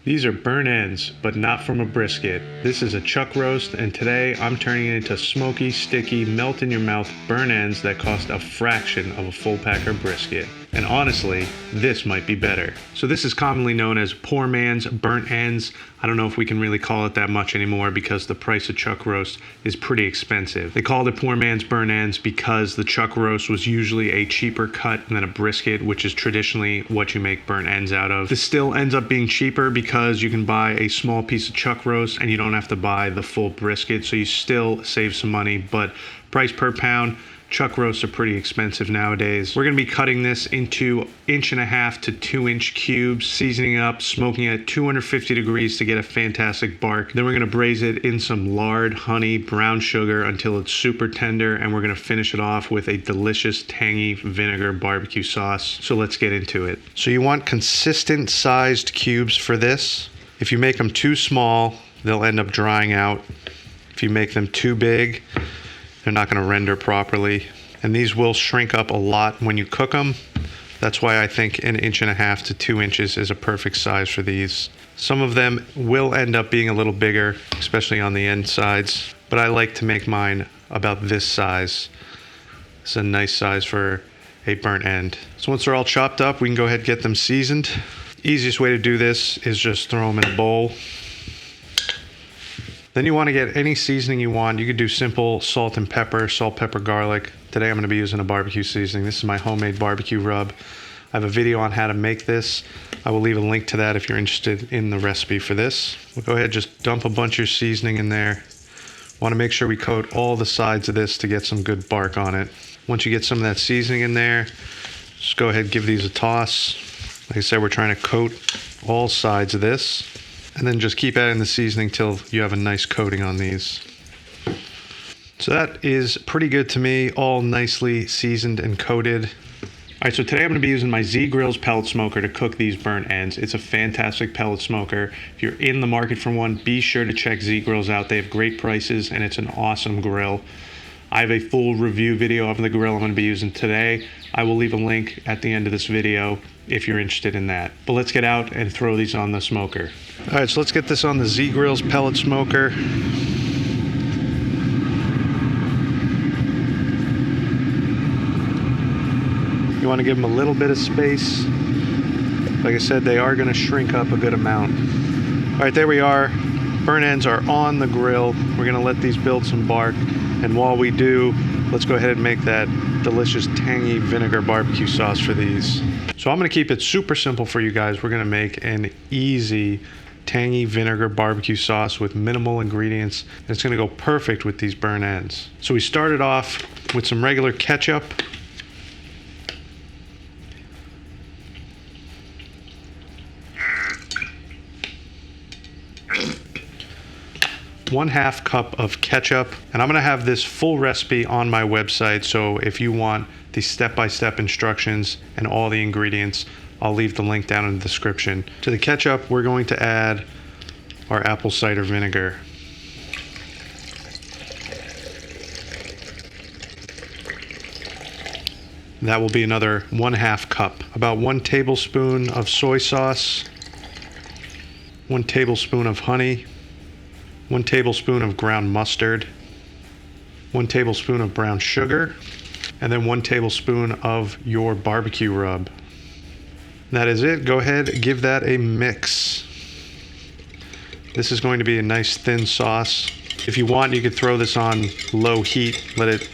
These are burnt ends, but not from a brisket. This is a chuck roast, and today I'm turning it into smoky, sticky, melt in your mouth burnt ends that cost a fraction of a full packer brisket. And honestly, this might be better. So this is commonly known as poor man's burnt ends. I don't know if we can really call it that much anymore because the price of chuck roast is pretty expensive. They called it poor man's burnt ends because the chuck roast was usually a cheaper cut than a brisket, which is traditionally what you make burnt ends out of. This still ends up being cheaper because you can buy a small piece of chuck roast and you don't have to buy the full brisket, so you still save some money, but price per pound, chuck roasts are pretty expensive nowadays. We're going to be cutting this into 1.5 to 2 inch cubes, seasoning up, smoking at 250 degrees to get a fantastic bark. Then we're going to braise it in some lard, honey, brown sugar until it's super tender, and we're going to finish it off with a delicious tangy vinegar barbecue sauce. So let's get into it. So you want consistent sized cubes for this. If you make them too small, they'll end up drying out. If you make them too big, they're not going to render properly, and these will shrink up a lot when you cook them. That's why I think 1.5 to 2 inches is a perfect size for these. Some of them will end up being a little bigger, especially on the end sides, but I like to make mine about this size. It's a nice size for a burnt end. So once they're all chopped up, we can go ahead and get them seasoned. Easiest way to do this is just throw them in a bowl. Then you want to get any seasoning you want. You could do simple salt, pepper, garlic. Today I'm going to be using a barbecue seasoning. This is my homemade barbecue rub. I have a video on how to make this. I will leave a link to that if you're interested in the recipe for this. We'll go ahead and just dump a bunch of your seasoning in there. Want to make sure we coat all the sides of this to get some good bark on it. Once you get some of that seasoning in there, just go ahead and give these a toss. Like I said, we're trying to coat all sides of this. And then just keep adding the seasoning till you have a nice coating on these. So that is pretty good to me, all nicely seasoned and coated. All right, so today I'm going to be using my Z-Grills pellet smoker to cook these burnt ends. It's a fantastic pellet smoker. If you're in the market for one, be sure to check Z-Grills out. They have great prices and it's an awesome grill. I have a full review video of the grill I'm going to be using today. I will leave a link at the end of this video if you're interested in that. But let's get out and throw these on the smoker. All right, so let's get this on the Z-Grills pellet smoker. You want to give them a little bit of space. Like I said, they are going to shrink up a good amount. All right, there we are. Burnt ends are on the grill. We're going to let these build some bark. And while we do, let's go ahead and make that delicious tangy vinegar barbecue sauce for these. So I'm going to keep it super simple for you guys. We're going to make an easy tangy vinegar barbecue sauce with minimal ingredients. And it's going to go perfect with these burnt ends. So we started off with some regular ketchup. One-half cup of ketchup, and I'm going to have this full recipe on my website, so if you want the step-by-step instructions and all the ingredients, I'll leave the link down in the description. To the ketchup, we're going to add our apple cider vinegar. That will be another 1/2 cup. About 1 tablespoon of soy sauce, 1 tablespoon of honey, 1 tablespoon of ground mustard, 1 tablespoon of brown sugar, and then 1 tablespoon of your barbecue rub. That is it. Go ahead, give that a mix. This is going to be a nice thin sauce. If you want, you could throw this on low heat, let it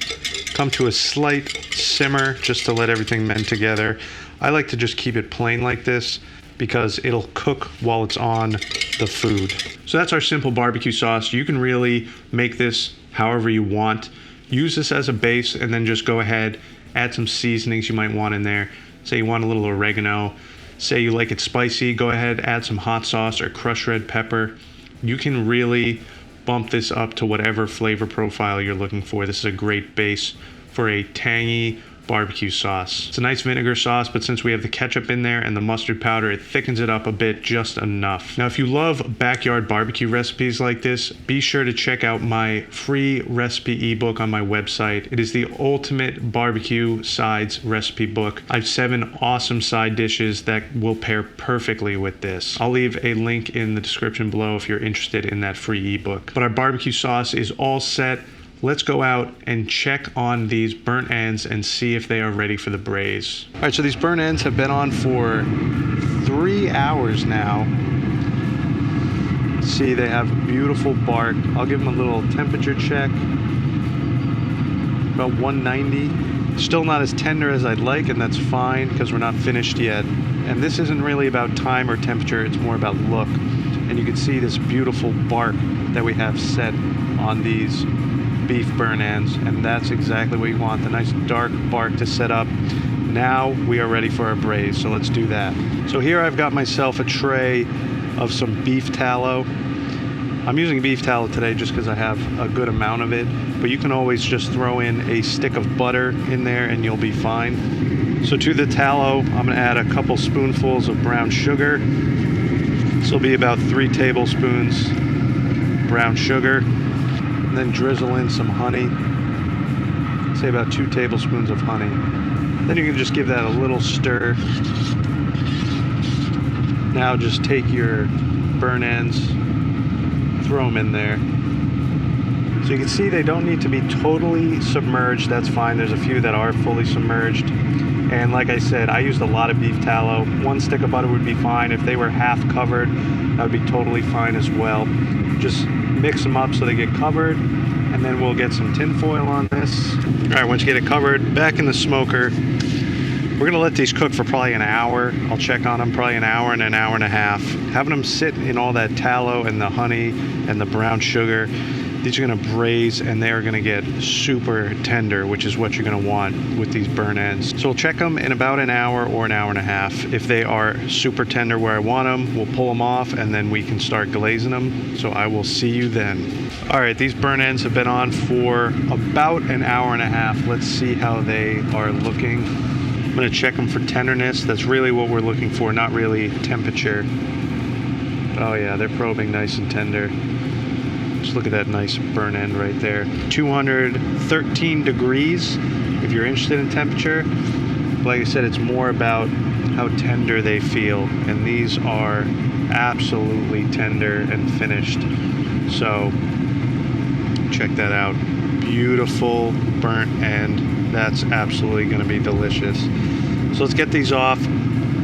come to a slight simmer just to let everything mend together. I like to just keep it plain like this because it'll cook while it's on the food. So that's our simple barbecue sauce. You can really make this however you want. Use this as a base and then just go ahead, add some seasonings you might want in there. Say you want a little oregano. Say you like it spicy, go ahead, add some hot sauce or crushed red pepper. You can really bump this up to whatever flavor profile you're looking for. This is a great base for a tangy barbecue sauce. It's a nice vinegar sauce, but since we have the ketchup in there and the mustard powder, it thickens it up a bit just enough. Now, if you love backyard barbecue recipes like this, be sure to check out my free recipe ebook on my website. It is the ultimate barbecue sides recipe book. I have 7 awesome side dishes that will pair perfectly with this. I'll leave a link in the description below if you're interested in that free ebook. But our barbecue sauce is all set. Let's go out and check on these burnt ends and see if they are ready for the braise. All right, so these burnt ends have been on for 3 hours now. See, they have beautiful bark. I'll give them a little temperature check. About 190. Still not as tender as I'd like, and that's fine because we're not finished yet. And this isn't really about time or temperature, it's more about look. And you can see this beautiful bark that we have set on these beef burnt ends, and that's exactly what you want, the nice dark bark to set up. Now we are ready for our braise, so let's do that. So here I've got myself a tray of some beef tallow. I'm using beef tallow today just because I have a good amount of it, but you can always just throw in a stick of butter in there and you'll be fine. So to the tallow, I'm going to add a couple spoonfuls of brown sugar. This will be about 3 tablespoons brown sugar. And then drizzle in some honey. Say about 2 tablespoons of honey. Then you can just give that a little stir. Now just take your burnt ends, throw them in there. So you can see they don't need to be totally submerged. That's fine. There's a few that are fully submerged. And like I said, I used a lot of beef tallow. 1 stick of butter would be fine. If they were half covered, that would be totally fine as well. Just mix them up so they get covered, and then we'll get some tin foil on this. All right, once you get it covered, back in the smoker. We're gonna let these cook for probably an hour. I'll check on them probably an hour and an hour and a half. Having them sit in all that tallow and the honey and the brown sugar, these are gonna braise and they are gonna get super tender, which is what you're gonna want with these burnt ends. So we'll check them in about an hour or an hour and a half. If they are super tender where I want them, we'll pull them off and then we can start glazing them. So I will see you then. All right, these burnt ends have been on for about an hour and a half. Let's see how they are looking. I'm gonna check them for tenderness. That's really what we're looking for, not really temperature. Oh yeah, they're probing nice and tender. Just look at that nice burn end right there. 213 degrees if you're interested in temperature. Like I said, it's more about how tender they feel. And these are absolutely tender and finished. So check that out. Beautiful burnt end. That's absolutely gonna be delicious. So let's get these off,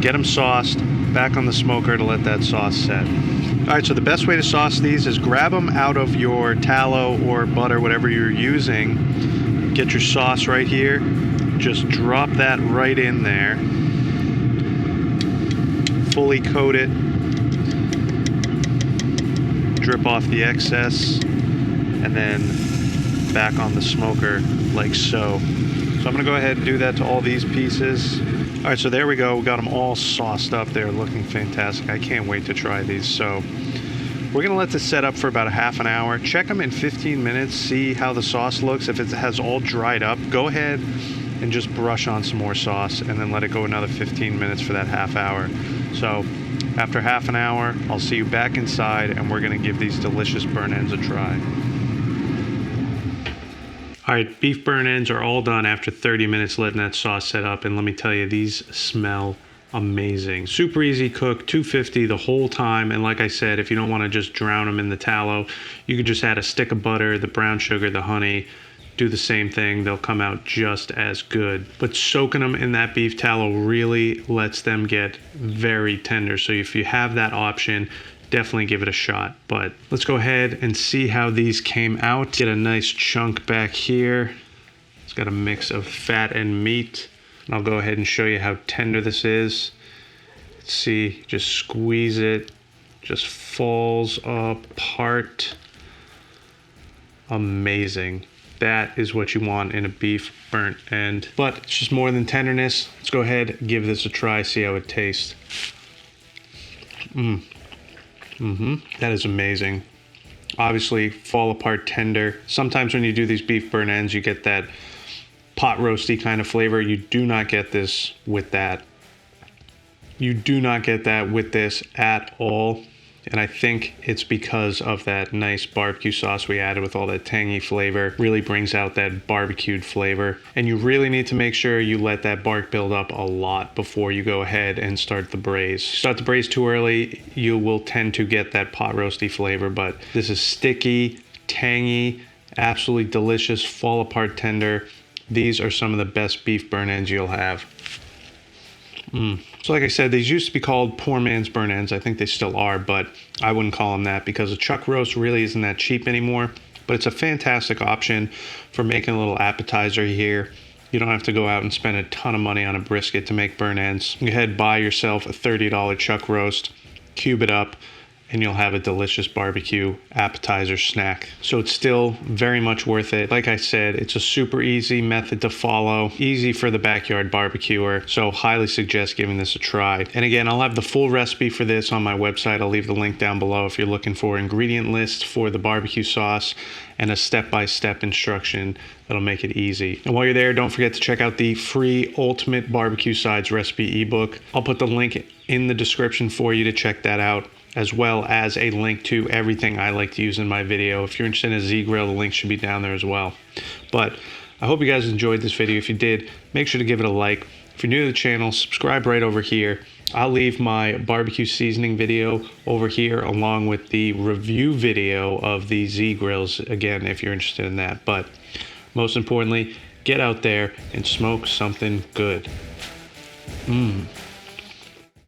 get them sauced, back on the smoker to let that sauce set. All right, so the best way to sauce these is grab them out of your tallow or butter, whatever you're using. Get your sauce right here. Just drop that right in there. Fully coat it. Drip off the excess. And then back on the smoker like so. So I'm gonna go ahead and do that to all these pieces. All right, so there we go. We got them all sauced up. They're looking fantastic. I can't wait to try these. So we're gonna let this set up for about a half an hour. Check them in 15 minutes, see how the sauce looks. If it has all dried up, go ahead and just brush on some more sauce and then let it go another 15 minutes for that half hour. So after half an hour, I'll see you back inside and we're gonna give these delicious burnt ends a try. All right, beef burnt ends are all done after 30 minutes letting that sauce set up, and let me tell you, these smell amazing. Super easy cook, 250 the whole time, and like I said, if you don't want to just drown them in the tallow, you could just add a stick of butter, the brown sugar, the honey, do the same thing. They'll come out just as good. But soaking them in that beef tallow really lets them get very tender, so if you have that option, definitely give it a shot. But let's go ahead and see how these came out. Get a nice chunk back here. It's got a mix of fat and meat. And I'll go ahead and show you how tender this is. See, just squeeze it, just falls apart. Amazing. That is what you want in a beef burnt end. But it's just more than tenderness. Let's go ahead and give this a try, see how it tastes. That is amazing. Obviously, fall apart tender. Sometimes when you do these beef burnt ends, you get that pot roasty kind of flavor. You do not get this with that. You do not get that with this at all. And I think it's because of that nice barbecue sauce we added with all that tangy flavor. Really brings out that barbecued flavor. And you really need to make sure you let that bark build up a lot before you go ahead and start the braise. Start the braise too early, you will tend to get that pot roasty flavor, but this is sticky, tangy, absolutely delicious, fall apart tender. These are some of the best beef burn ends you'll have. So like I said, these used to be called poor man's burn ends. I think they still are, but I wouldn't call them that because a chuck roast really isn't that cheap anymore. But it's a fantastic option for making a little appetizer here. You don't have to go out and spend a ton of money on a brisket to make burn ends. Go ahead, buy yourself a $30 chuck roast, cube it up, and you'll have a delicious barbecue appetizer snack. So it's still very much worth it. Like I said, it's a super easy method to follow, easy for the backyard barbecuer. So highly suggest giving this a try. And again, I'll have the full recipe for this on my website. I'll leave the link down below if you're looking for ingredient list for the barbecue sauce and a step-by-step instruction that'll make it easy. And while you're there, don't forget to check out the free Ultimate Barbecue Sides Recipe ebook. I'll put the link in the description for you to check that out, as well as a link to everything I like to use in my video. If you're interested in a Z-Grill, the link should be down there as well. But I hope you guys enjoyed this video. If you did, make sure to give it a like. If you're new to the channel, subscribe right over here. I'll leave my barbecue seasoning video over here along with the review video of the Z-Grills, again, if you're interested in that. But most importantly, get out there and smoke something good.